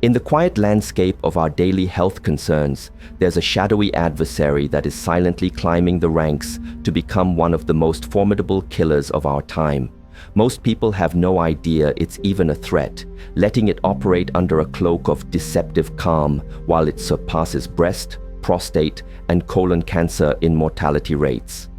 In the quiet landscape of our daily health concerns, there's a shadowy adversary that is silently climbing the ranks to become one of the most formidable killers of our time. Most people have no idea it's even a threat, letting it operate under a cloak of deceptive calm while it surpasses breast, prostate, and colon cancer in mortality rates.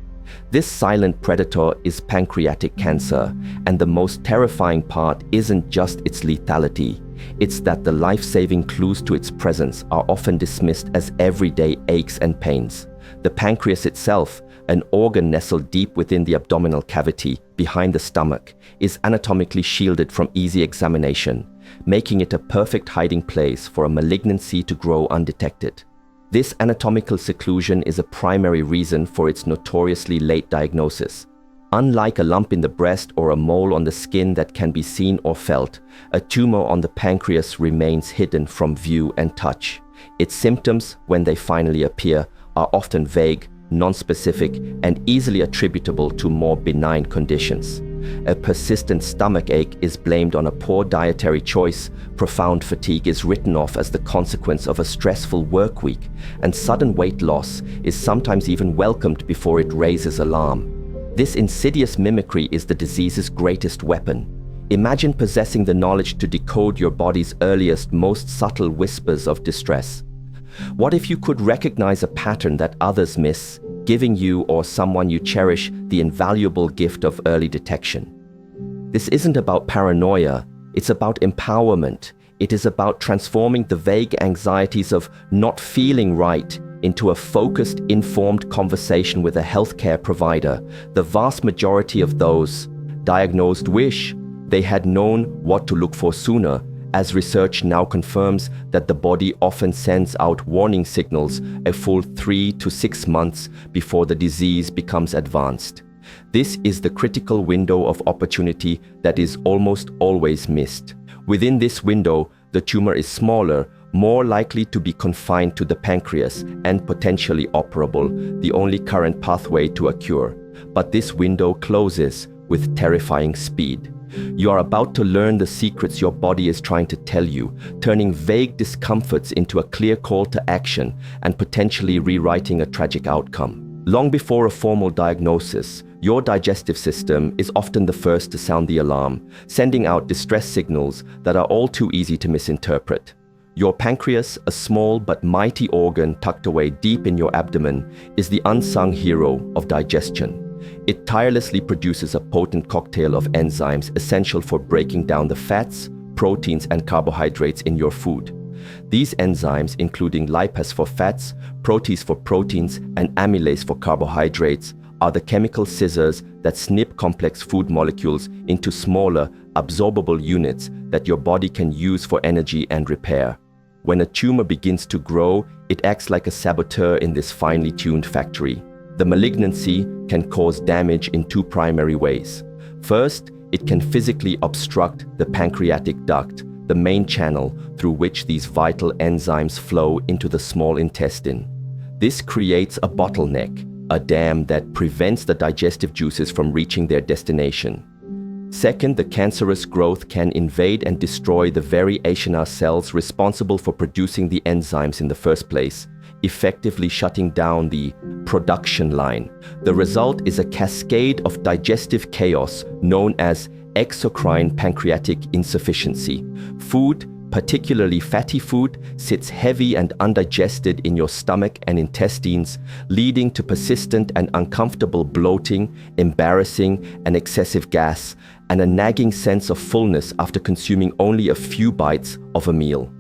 This silent predator is pancreatic cancer, and the most terrifying part isn't just its lethality. It's that the life-saving clues to its presence are often dismissed as everyday aches and pains. The pancreas itself, an organ nestled deep within the abdominal cavity, behind the stomach, is anatomically shielded from easy examination, making it a perfect hiding place for a malignancy to grow undetected. This anatomical seclusion is a primary reason for its notoriously late diagnosis. Unlike a lump in the breast or a mole on the skin that can be seen or felt, a tumor on the pancreas remains hidden from view and touch. Its symptoms, when they finally appear, are often vague, nonspecific, and easily attributable to more benign conditions. A persistent stomach ache is blamed on a poor dietary choice, profound fatigue is written off as the consequence of a stressful work week, and sudden weight loss is sometimes even welcomed before it raises alarm. This insidious mimicry is the disease's greatest weapon. Imagine possessing the knowledge to decode your body's earliest, most subtle whispers of distress. What if you could recognize a pattern that others miss, giving you or someone you cherish the invaluable gift of early detection? This isn't about paranoia, it's about empowerment. It is about transforming the vague anxieties of not feeling right into a focused, informed conversation with a healthcare provider. The vast majority of those diagnosed wish they had known what to look for sooner, as research now confirms that the body often sends out warning signals a full 3 to 6 months before the disease becomes advanced. This is the critical window of opportunity that is almost always missed. Within this window, the tumor is smaller, more likely to be confined to the pancreas, and potentially operable, the only current pathway to a cure. But this window closes with terrifying speed. You are about to learn the secrets your body is trying to tell you, turning vague discomforts into a clear call to action and potentially rewriting a tragic outcome. Long before a formal diagnosis, your digestive system is often the first to sound the alarm, sending out distress signals that are all too easy to misinterpret. Your pancreas, a small but mighty organ tucked away deep in your abdomen, is the unsung hero of digestion. It tirelessly produces a potent cocktail of enzymes essential for breaking down the fats, proteins, and carbohydrates in your food. These enzymes, including lipase for fats, protease for proteins, and amylase for carbohydrates, are the chemical scissors that snip complex food molecules into smaller, absorbable units that your body can use for energy and repair. When a tumor begins to grow, it acts like a saboteur in this finely tuned factory. The malignancy can cause damage in two primary ways. First, it can physically obstruct the pancreatic duct, the main channel through which these vital enzymes flow into the small intestine. This creates a bottleneck, a dam that prevents the digestive juices from reaching their destination. Second, the cancerous growth can invade and destroy the very Aschenar cells responsible for producing the enzymes in the first place, effectively shutting down the production line. The result is a cascade of digestive chaos known as exocrine pancreatic insufficiency. Food, particularly fatty food, sits heavy and undigested in your stomach and intestines, leading to persistent and uncomfortable bloating, embarrassing and excessive gas, and a nagging sense of fullness after consuming only a few bites of a meal.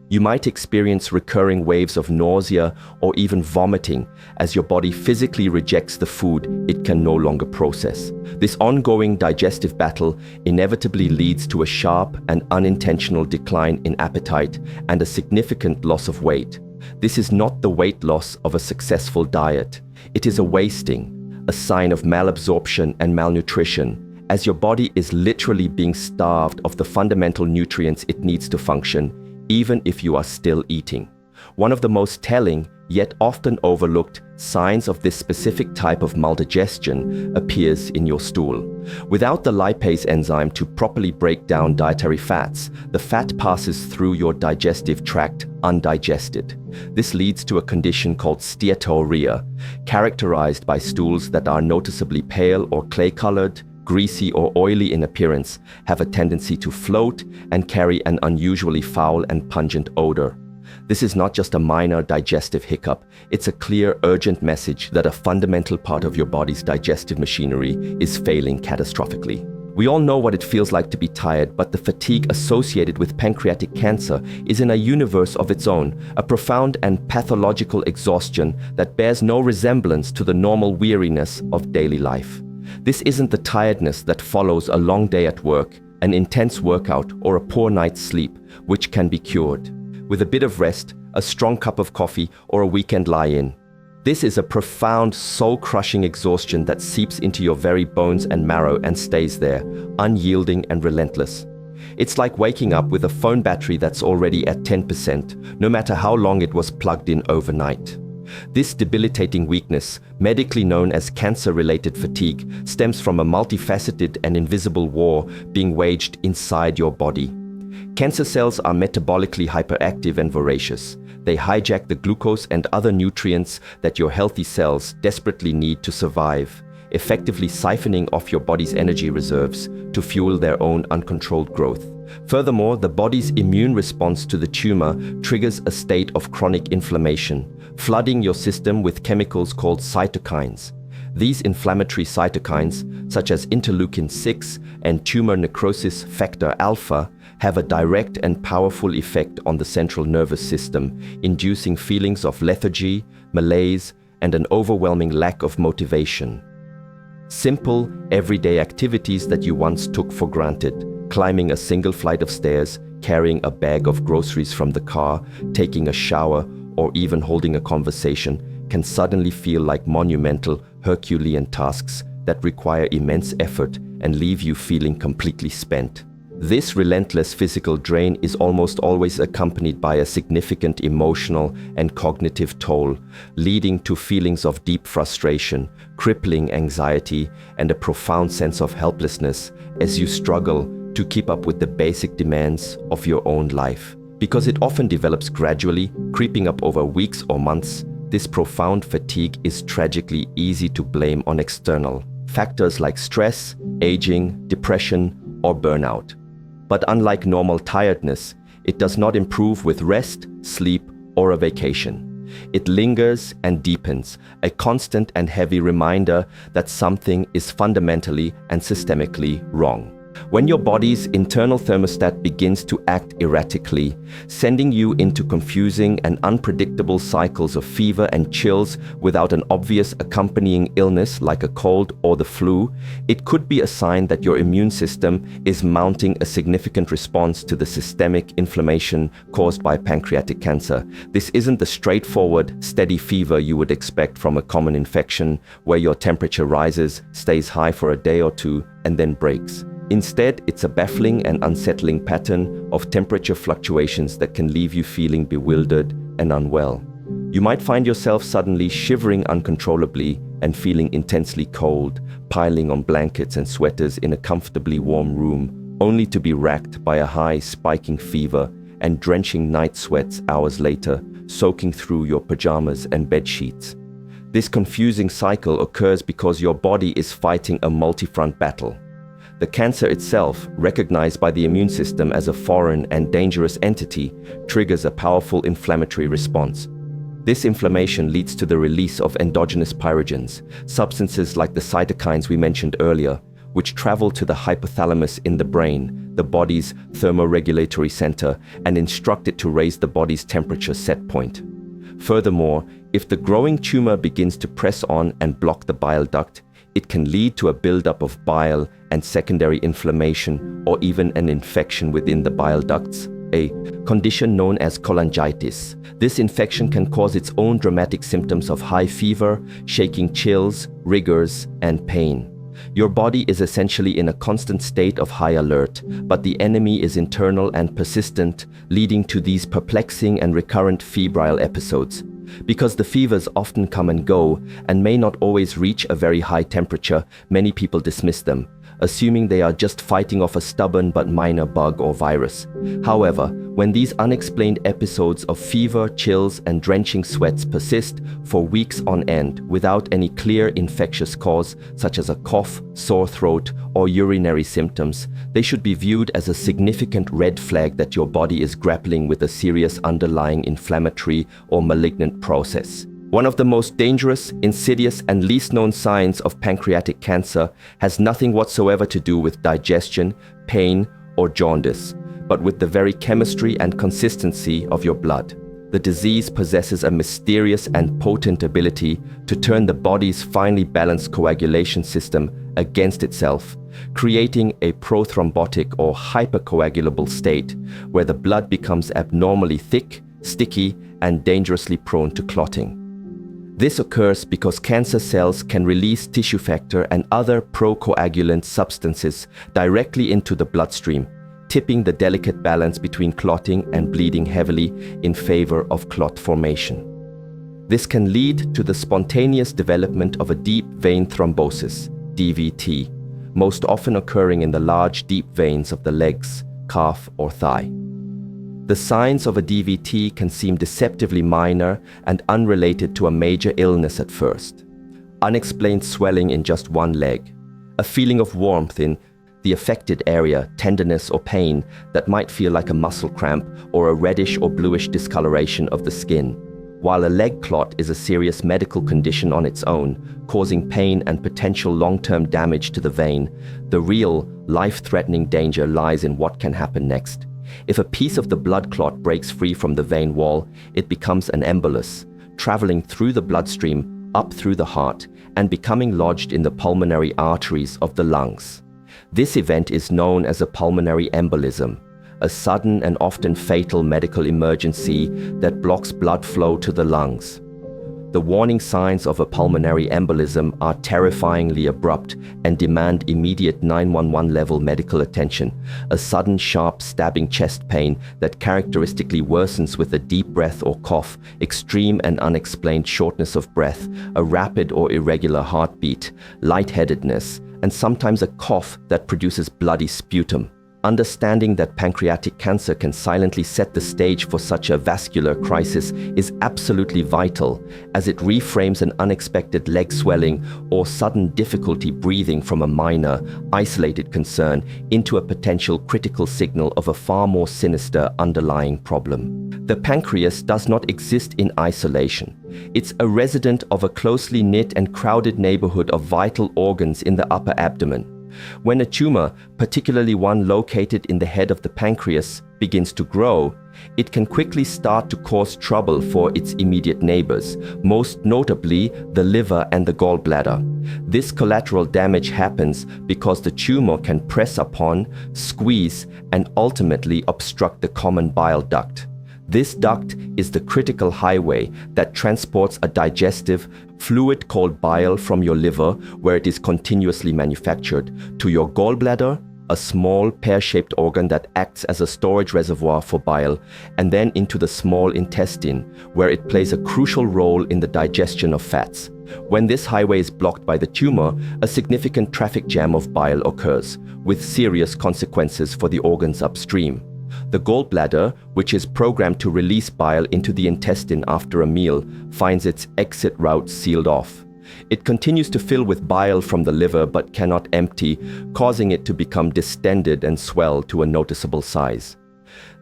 You might experience recurring waves of nausea or even vomiting as your body physically rejects the food it can no longer process. This ongoing digestive battle inevitably leads to a sharp and unintentional decline in appetite and a significant loss of weight. This is not the weight loss of a successful diet. It is a wasting, a sign of malabsorption and malnutrition, as your body is literally being starved of the fundamental nutrients it needs to function, even if you are still eating. One of the most telling, yet often overlooked, signs of this specific type of maldigestion appears in your stool. Without the lipase enzyme to properly break down dietary fats, the fat passes through your digestive tract undigested. This leads to a condition called steatorrhea, characterized by stools that are noticeably pale or clay-colored, greasy or oily in appearance, have a tendency to float, and carry an unusually foul and pungent odor. This is not just a minor digestive hiccup, it's a clear, urgent message that a fundamental part of your body's digestive machinery is failing catastrophically. We all know what it feels like to be tired, but the fatigue associated with pancreatic cancer is in a universe of its own, a profound and pathological exhaustion that bears no resemblance to the normal weariness of daily life. This isn't the tiredness that follows a long day at work, an intense workout, or a poor night's sleep, which can be cured with a bit of rest, a strong cup of coffee, or a weekend lie-in. This is a profound, soul-crushing exhaustion that seeps into your very bones and marrow and stays there, unyielding and relentless. It's like waking up with a phone battery that's already at 10%, no matter how long it was plugged in overnight. This debilitating weakness, medically known as cancer-related fatigue, stems from a multifaceted and invisible war being waged inside your body. Cancer cells are metabolically hyperactive and voracious. They hijack the glucose and other nutrients that your healthy cells desperately need to survive, effectively siphoning off your body's energy reserves to fuel their own uncontrolled growth. Furthermore, the body's immune response to the tumor triggers a state of chronic inflammation, flooding your system with chemicals called cytokines. These inflammatory cytokines, such as interleukin-6 and tumor necrosis factor alpha, have a direct and powerful effect on the central nervous system, inducing feelings of lethargy, malaise, and an overwhelming lack of motivation. Simple, everyday activities that you once took for granted, climbing a single flight of stairs, carrying a bag of groceries from the car, taking a shower, or even holding a conversation, can suddenly feel like monumental, Herculean tasks that require immense effort and leave you feeling completely spent. This relentless physical drain is almost always accompanied by a significant emotional and cognitive toll, leading to feelings of deep frustration, crippling anxiety, and a profound sense of helplessness as you struggle to keep up with the basic demands of your own life. Because it often develops gradually, creeping up over weeks or months, this profound fatigue is tragically easy to blame on external factors like stress, aging, depression, or burnout. But unlike normal tiredness, it does not improve with rest, sleep, or a vacation. It lingers and deepens, a constant and heavy reminder that something is fundamentally and systemically wrong. When your body's internal thermostat begins to act erratically, sending you into confusing and unpredictable cycles of fever and chills without an obvious accompanying illness like a cold or the flu, it could be a sign that your immune system is mounting a significant response to the systemic inflammation caused by pancreatic cancer. This isn't the straightforward, steady fever you would expect from a common infection where your temperature rises, stays high for a day or two, and then breaks. Instead, it's a baffling and unsettling pattern of temperature fluctuations that can leave you feeling bewildered and unwell. You might find yourself suddenly shivering uncontrollably and feeling intensely cold, piling on blankets and sweaters in a comfortably warm room, only to be racked by a high, spiking fever and drenching night sweats hours later, soaking through your pajamas and bed sheets. This confusing cycle occurs because your body is fighting a multi-front battle. The cancer itself, recognized by the immune system as a foreign and dangerous entity, triggers a powerful inflammatory response. This inflammation leads to the release of endogenous pyrogens, substances like the cytokines we mentioned earlier, which travel to the hypothalamus in the brain, the body's thermoregulatory center, and instruct it to raise the body's temperature set point. Furthermore, if the growing tumor begins to press on and block the bile duct, it can lead to a buildup of bile and secondary inflammation or even an infection within the bile ducts, a condition known as cholangitis. This infection can cause its own dramatic symptoms of high fever, shaking chills, rigors, and pain. Your body is essentially in a constant state of high alert, but the enemy is internal and persistent, leading to these perplexing and recurrent febrile episodes. Because the fevers often come and go and may not always reach a very high temperature, many people dismiss them, assuming they are just fighting off a stubborn but minor bug or virus. However, when these unexplained episodes of fever, chills, and drenching sweats persist for weeks on end without any clear infectious cause, such as a cough, sore throat, or urinary symptoms, they should be viewed as a significant red flag that your body is grappling with a serious underlying inflammatory or malignant process. One of the most dangerous, insidious, and least known signs of pancreatic cancer has nothing whatsoever to do with digestion, pain, or jaundice, but with the very chemistry and consistency of your blood. The disease possesses a mysterious and potent ability to turn the body's finely balanced coagulation system against itself, creating a prothrombotic or hypercoagulable state where the blood becomes abnormally thick, sticky, and dangerously prone to clotting. This occurs because cancer cells can release tissue factor and other procoagulant substances directly into the bloodstream, tipping the delicate balance between clotting and bleeding heavily in favor of clot formation. This can lead to the spontaneous development of a deep vein thrombosis, DVT, most often occurring in the large deep veins of the legs, calf, or thigh. The signs of a DVT can seem deceptively minor and unrelated to a major illness at first. Unexplained swelling in just one leg, a feeling of warmth in the affected area, tenderness or pain that might feel like a muscle cramp, or a reddish or bluish discoloration of the skin. While a leg clot is a serious medical condition on its own, causing pain and potential long-term damage to the vein, the real, life-threatening danger lies in what can happen next. If a piece of the blood clot breaks free from the vein wall, it becomes an embolus, traveling through the bloodstream, up through the heart, and becoming lodged in the pulmonary arteries of the lungs. This event is known as a pulmonary embolism, a sudden and often fatal medical emergency that blocks blood flow to the lungs. The warning signs of a pulmonary embolism are terrifyingly abrupt and demand immediate 911 level medical attention. A sudden, sharp, stabbing chest pain that characteristically worsens with a deep breath or cough, extreme and unexplained shortness of breath, a rapid or irregular heartbeat, lightheadedness, and sometimes a cough that produces bloody sputum. Understanding that pancreatic cancer can silently set the stage for such a vascular crisis is absolutely vital, as it reframes an unexpected leg swelling or sudden difficulty breathing from a minor, isolated concern into a potential critical signal of a far more sinister underlying problem. The pancreas does not exist in isolation. It's a resident of a closely knit and crowded neighborhood of vital organs in the upper abdomen. When a tumor, particularly one located in the head of the pancreas, begins to grow, it can quickly start to cause trouble for its immediate neighbors, most notably the liver and the gallbladder. This collateral damage happens because the tumor can press upon, squeeze, and ultimately obstruct the common bile duct. This duct is the critical highway that transports a digestive fluid called bile from your liver, where it is continuously manufactured, to your gallbladder, a small pear-shaped organ that acts as a storage reservoir for bile, and then into the small intestine, where it plays a crucial role in the digestion of fats. When this highway is blocked by the tumor, a significant traffic jam of bile occurs, with serious consequences for the organs upstream. The gallbladder, which is programmed to release bile into the intestine after a meal, finds its exit route sealed off. It continues to fill with bile from the liver but cannot empty, causing it to become distended and swell to a noticeable size.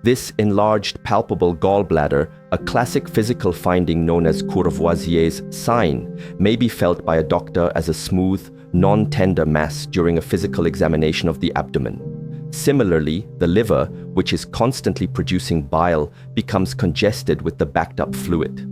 This enlarged, palpable gallbladder, a classic physical finding known as Courvoisier's sign, may be felt by a doctor as a smooth, non-tender mass during a physical examination of the abdomen. Similarly, the liver, which is constantly producing bile, becomes congested with the backed-up fluid.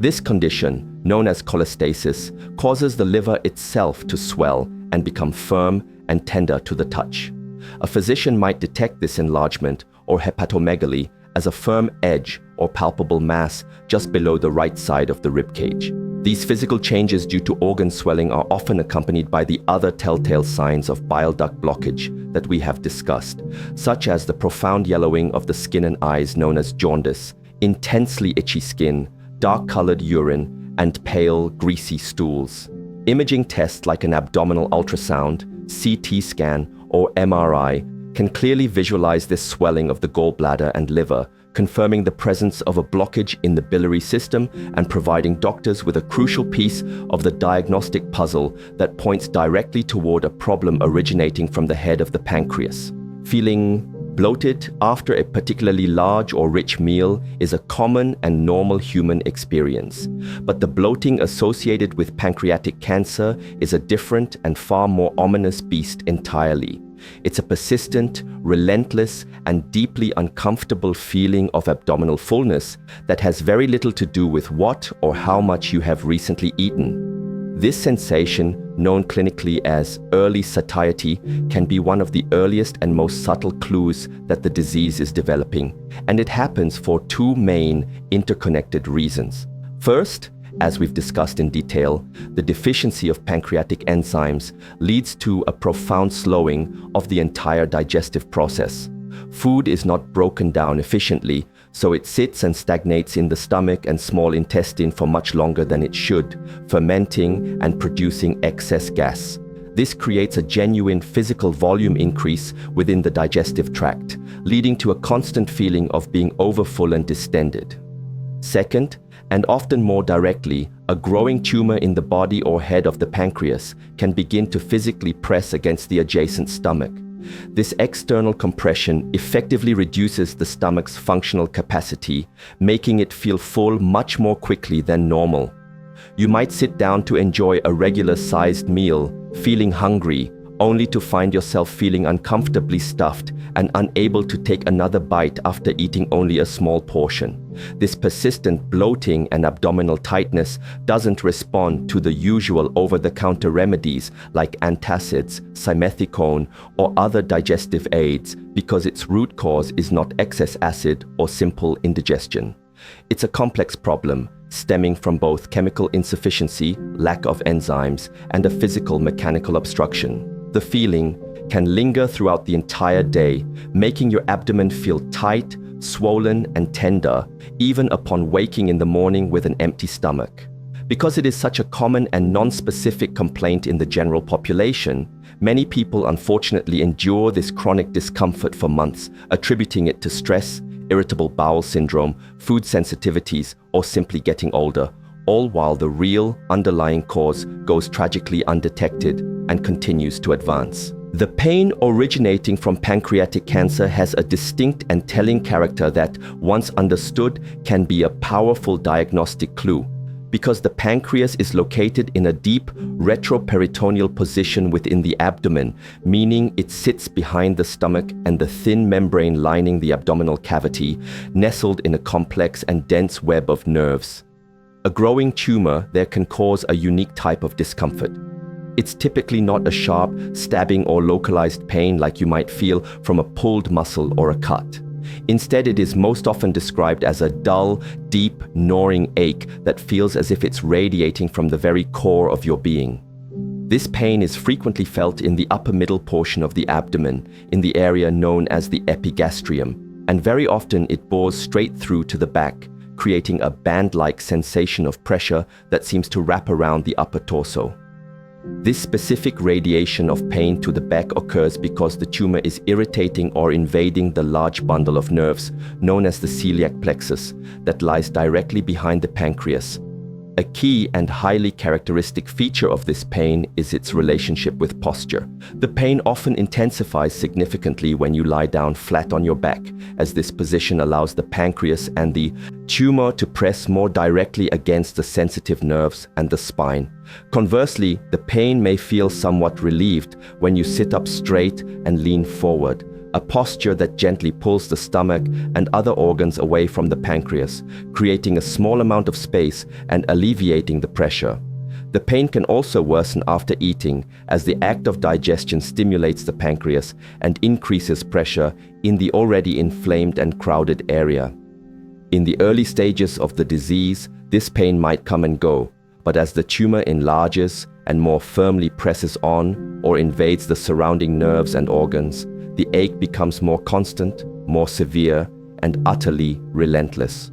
This condition, known as cholestasis, causes the liver itself to swell and become firm and tender to the touch. A physician might detect this enlargement, or hepatomegaly, as a firm edge or palpable mass just below the right side of the ribcage. These physical changes due to organ swelling are often accompanied by the other telltale signs of bile duct blockage that we have discussed, such as the profound yellowing of the skin and eyes known as jaundice, intensely itchy skin, dark-colored urine, and pale, greasy stools. Imaging tests like an abdominal ultrasound, CT scan, or MRI can clearly visualize this swelling of the gallbladder and liver, confirming the presence of a blockage in the biliary system and providing doctors with a crucial piece of the diagnostic puzzle that points directly toward a problem originating from the head of the pancreas. Feeling bloated after a particularly large or rich meal is a common and normal human experience. But the bloating associated with pancreatic cancer is a different and far more ominous beast entirely. It's a persistent, relentless, and deeply uncomfortable feeling of abdominal fullness that has very little to do with what or how much you have recently eaten. This sensation, known clinically as early satiety, can be one of the earliest and most subtle clues that the disease is developing, and it happens for two main interconnected reasons. First, as we've discussed in detail, the deficiency of pancreatic enzymes leads to a profound slowing of the entire digestive process. Food is not broken down efficiently, so it sits and stagnates in the stomach and small intestine for much longer than it should, fermenting and producing excess gas. This creates a genuine physical volume increase within the digestive tract, leading to a constant feeling of being overfull and distended. Second, and often more directly, a growing tumor in the body or head of the pancreas can begin to physically press against the adjacent stomach. This external compression effectively reduces the stomach's functional capacity, making it feel full much more quickly than normal. You might sit down to enjoy a regular-sized meal, feeling hungry, only to find yourself feeling uncomfortably stuffed and unable to take another bite after eating only a small portion. This persistent bloating and abdominal tightness doesn't respond to the usual over-the-counter remedies like antacids, simethicone, or other digestive aids because its root cause is not excess acid or simple indigestion. It's a complex problem, stemming from both chemical insufficiency, lack of enzymes, and a physical mechanical obstruction. The feeling can linger throughout the entire day, making your abdomen feel tight, swollen, and tender, even upon waking in the morning with an empty stomach. Because it is such a common and non-specific complaint in the general population, many people unfortunately endure this chronic discomfort for months, attributing it to stress, irritable bowel syndrome, food sensitivities, or simply getting older, all while the real underlying cause goes tragically undetected and continues to advance. The pain originating from pancreatic cancer has a distinct and telling character that, once understood, can be a powerful diagnostic clue. Because the pancreas is located in a deep retroperitoneal position within the abdomen, meaning it sits behind the stomach and the thin membrane lining the abdominal cavity, nestled in a complex and dense web of nerves. A growing tumor there can cause a unique type of discomfort. It's typically not a sharp, stabbing or localized pain like you might feel from a pulled muscle or a cut. Instead, it is most often described as a dull, deep, gnawing ache that feels as if it's radiating from the very core of your being. This pain is frequently felt in the upper middle portion of the abdomen, in the area known as the epigastrium, and very often it bores straight through to the back, creating a band-like sensation of pressure that seems to wrap around the upper torso. This specific radiation of pain to the back occurs because the tumor is irritating or invading the large bundle of nerves known as the celiac plexus that lies directly behind the pancreas. A key and highly characteristic feature of this pain is its relationship with posture. The pain often intensifies significantly when you lie down flat on your back, as this position allows the pancreas and the tumor to press more directly against the sensitive nerves and the spine. Conversely, the pain may feel somewhat relieved when you sit up straight and lean forward, a posture that gently pulls the stomach and other organs away from the pancreas, creating a small amount of space and alleviating the pressure. The pain can also worsen after eating, as the act of digestion stimulates the pancreas and increases pressure in the already inflamed and crowded area. In the early stages of the disease, this pain might come and go, but as the tumor enlarges and more firmly presses on or invades the surrounding nerves and organs, the ache becomes more constant, more severe, and utterly relentless.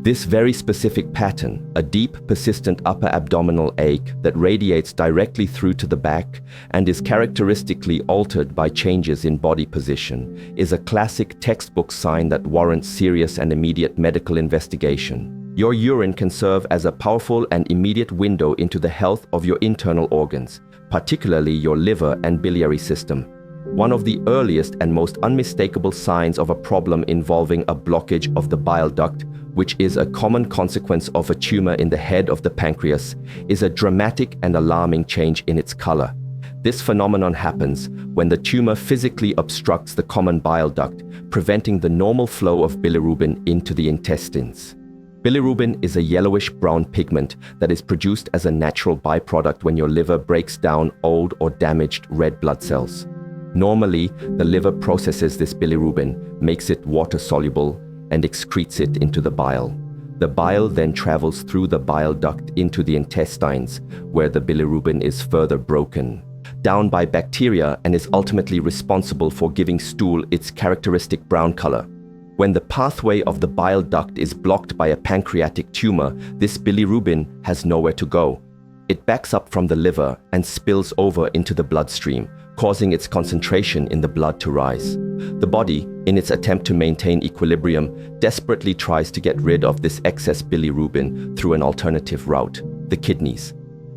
This very specific pattern, a deep, persistent upper abdominal ache that radiates directly through to the back and is characteristically altered by changes in body position, is a classic textbook sign that warrants serious and immediate medical investigation. Your urine can serve as a powerful and immediate window into the health of your internal organs, particularly your liver and biliary system. One of the earliest and most unmistakable signs of a problem involving a blockage of the bile duct, which is a common consequence of a tumor in the head of the pancreas, is a dramatic and alarming change in its color. This phenomenon happens when the tumor physically obstructs the common bile duct, preventing the normal flow of bilirubin into the intestines. Bilirubin is a yellowish-brown pigment that is produced as a natural byproduct when your liver breaks down old or damaged red blood cells. Normally, the liver processes this bilirubin, makes it water-soluble, and excretes it into the bile. The bile then travels through the bile duct into the intestines, where the bilirubin is further broken down by bacteria and is ultimately responsible for giving stool its characteristic brown color. When the pathway of the bile duct is blocked by a pancreatic tumor, this bilirubin has nowhere to go. It backs up from the liver and spills over into the bloodstream, causing its concentration in the blood to rise. The body, in its attempt to maintain equilibrium, desperately tries to get rid of this excess bilirubin through an alternative route, the kidneys.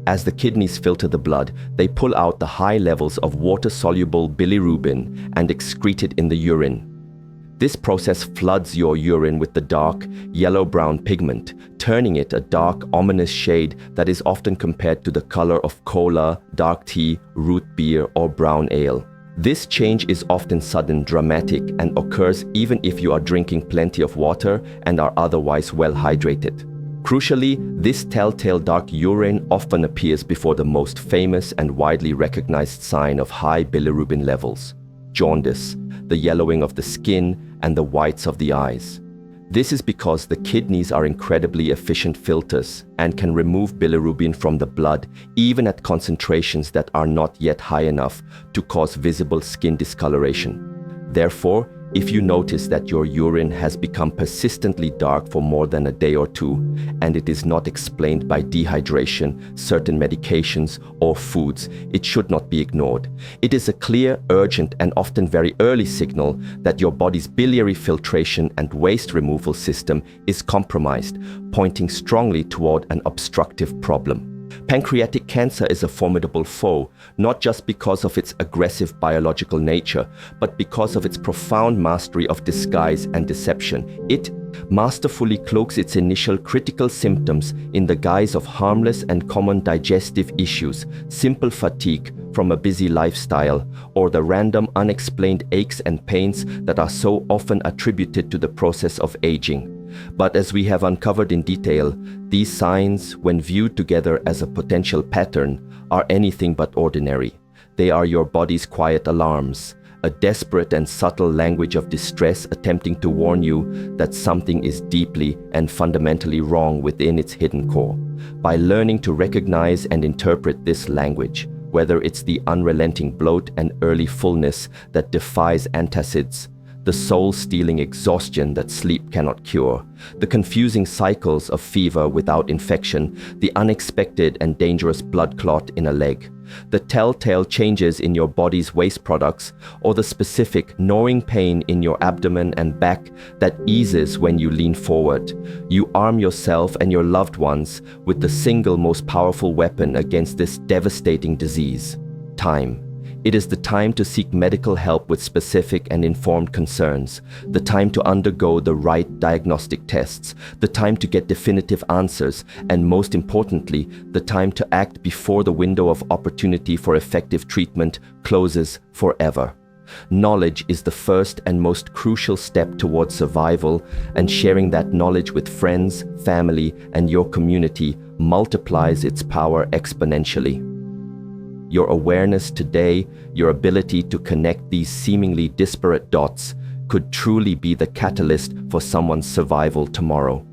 As the kidneys filter the blood, they pull out the high levels of water-soluble bilirubin and excrete it in the urine. This process floods your urine with the dark, yellow-brown pigment, turning it a dark, ominous shade that is often compared to the color of cola, dark tea, root beer, or brown ale. This change is often sudden, dramatic, and occurs even if you are drinking plenty of water and are otherwise well hydrated. Crucially, this telltale dark urine often appears before the most famous and widely recognized sign of high bilirubin levels: jaundice, the yellowing of the skin, and the whites of the eyes. This is because the kidneys are incredibly efficient filters and can remove bilirubin from the blood even at concentrations that are not yet high enough to cause visible skin discoloration. Therefore, if you notice that your urine has become persistently dark for more than a day or two, and it is not explained by dehydration, certain medications, or foods, it should not be ignored. It is a clear, urgent, and often very early signal that your body's biliary filtration and waste removal system is compromised, pointing strongly toward an obstructive problem. Pancreatic cancer is a formidable foe, not just because of its aggressive biological nature, but because of its profound mastery of disguise and deception. It masterfully cloaks its initial critical symptoms in the guise of harmless and common digestive issues, simple fatigue from a busy lifestyle, or the random unexplained aches and pains that are so often attributed to the process of aging. But as we have uncovered in detail, these signs, when viewed together as a potential pattern, are anything but ordinary. They are your body's quiet alarms, a desperate and subtle language of distress attempting to warn you that something is deeply and fundamentally wrong within its hidden core. By learning to recognize and interpret this language, whether it's the unrelenting bloat and early fullness that defies antacids, the soul-stealing exhaustion that sleep cannot cure, the confusing cycles of fever without infection, the unexpected and dangerous blood clot in a leg, the telltale changes in your body's waste products, or the specific gnawing pain in your abdomen and back that eases when you lean forward, you arm yourself and your loved ones with the single most powerful weapon against this devastating disease: time. It is the time to seek medical help with specific and informed concerns, the time to undergo the right diagnostic tests, the time to get definitive answers, and most importantly, the time to act before the window of opportunity for effective treatment closes forever. Knowledge is the first and most crucial step towards survival, and sharing that knowledge with friends, family, and your community multiplies its power exponentially. Your awareness today, your ability to connect these seemingly disparate dots, could truly be the catalyst for someone's survival tomorrow.